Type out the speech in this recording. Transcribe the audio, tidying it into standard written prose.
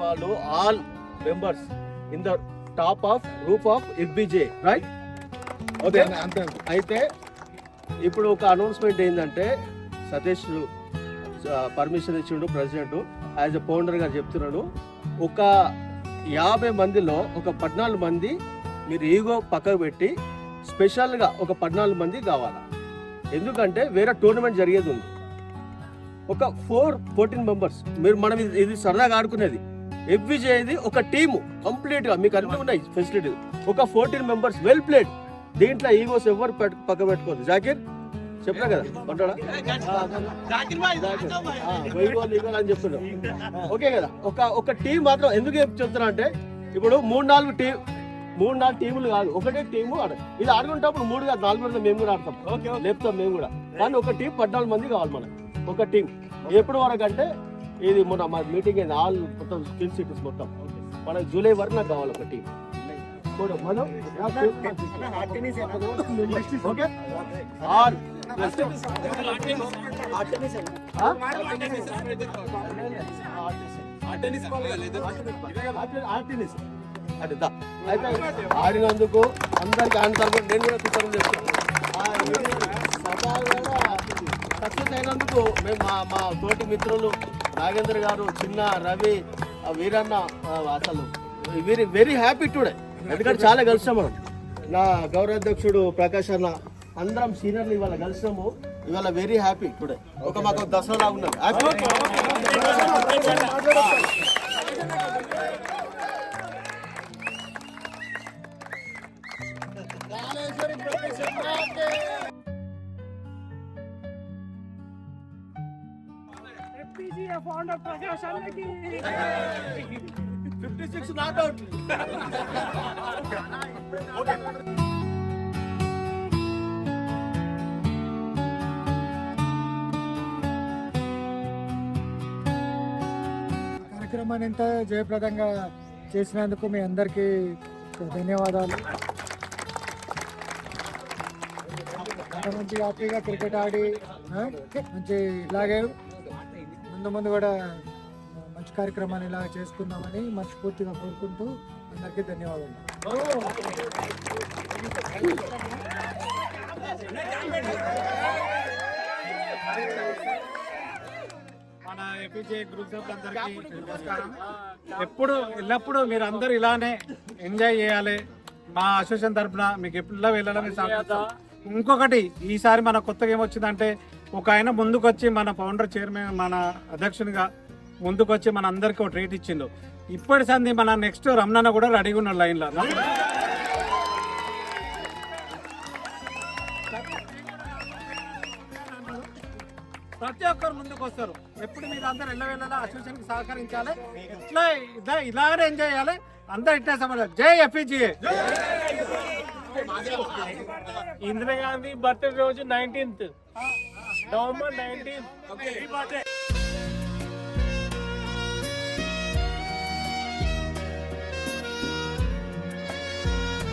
వాళ్ళు all members in the top of roof of FBJ, right? Okay, అయితే ఇప్పుడు ఒక అనౌన్స్మెంట్ ఏంటంటే సతీష్ పర్మిషన్ ఇచ్చిండు ప్రెసిడెంట్, యాజ్ ఎ ఫౌండర్ గా చెప్తున్నాడు. ఒక 50 మందిలో ఒక 14 మంది మీరు ఈగో పక్కకు పెట్టి స్పెషల్గా ఒక 14 మంది కావాలా. ఎందుకంటే వేరే టోర్నమెంట్ జరిగేది ఉంది. ఒక 14 మెంబర్స్ మీరు మనం ఇది సరదాగా ఆడుకునేది. FBJ ఇది ఒక టీము కంప్లీట్ గా, మీకు అన్ని ఉన్నాయి ఫెసిలిటీస్. ఒక 14 మెంబర్స్ వెల్ ప్లేడ్. దీంట్లో ఈగోస్ ఎవరు పక్క పెట్టుకోవద్దు. జాకిర్ చెప్పినా కదా అంటాడా అని చెప్తున్నాడు. ఓకే కదా, ఒక టీం మాత్రం ఎందుకు చెప్తున్నా అంటే ఇప్పుడు 3-4 టీములు కాదు, ఒకటే టీము ఇది ఆడుకుంటప్పుడు 3 కాదు 4 మంది మేము కూడా ఆడతాం, లేపుతాం మేము కూడా. కానీ ఒక టీం 14 మంది కావాలి మనకి ఒక టీం. ఎప్పుడు వరకు అంటే ఇది మొన్న మా మీటింగ్ అయింది, ఆల్ మొత్తం స్కిల్ సిటీస్ మొత్తం మనకి జూలై వరకు నాకు కావాలి ఒక టీం. మనం ఓకే ఆడినందుకు అందరికి ఆయన తరపున నేను కూడా కృతజ్ఞతలు చెప్తున్నాను. సక్సెస్ అయినందుకు మేము మా తోటి మిత్రులు నాగేంద్ర గారు, చిన్న రవి, వీరన్న అసలు వెరీ హ్యాపీ టుడే. ఎందుకంటే చాలా కలిసాం మనం. నా గౌరవాధ్యక్షుడు ప్రకాష్ అన్న అందరం సీనియర్లు ఇవాళ కలిసాము. ఇవాళ వెరీ హ్యాపీ టుడే. మాకు దసరా ఉన్నది. ఫౌండర్ ప్రకాష్ అన్నకి 56 నాట్ అవుట్. కార్యక్రమాన్ని ఎంత జయప్రదంగా చేసినందుకు మీ అందరికీ ధన్యవాదాలు. మంచి హ్యాపీగా క్రికెట్ ఆడి మంచి ఇలాగే ముందు కూడా మంచి కార్యక్రమాన్ని ఇలా చేసుకుందామని మనస్ఫూర్తిగా కోరుకుంటూ అందరికీ ధన్యవాదాలు. మన FBJ గ్రూప్ అందరికీ నమస్కారం. ఎల్లప్పుడూ మీరు అందరూ ఇలానే ఎంజాయ్ చేయాలి. మా అసోసియేషన్ తరఫున మీకు ఎప్పుడు వెళ్ళాలని సాగుతాం. ఇంకొకటి, ఈసారి మన కొత్తగా ఏమొచ్చిందంటే ఒక ఆయన ముందుకొచ్చి మన ఫౌండర్ చైర్మన్ మన అధ్యక్షునిగా ముందుకొచ్చి మన అందరికీ ఒక ట్రీట్ ఇచ్చిండు. ఇప్పటి సంది మన నెక్స్ట్ రమణన్న కూడా రెడీగా ఉన్నాడు లైన్లో. ప్రతి ఒక్కరు ముందుకు వస్తారు. ఎప్పుడు మీరు అందరు వెళ్ళాలా అసోసియేషన్కి సహకరించాలి. ఇలాగే ఎంజాయ్ చేయాలి. అందరు ఇట్లా సమాధానం. జై FBJ. ఇందిరాగాంధీ బర్త్డే రోజు 19th November 19th.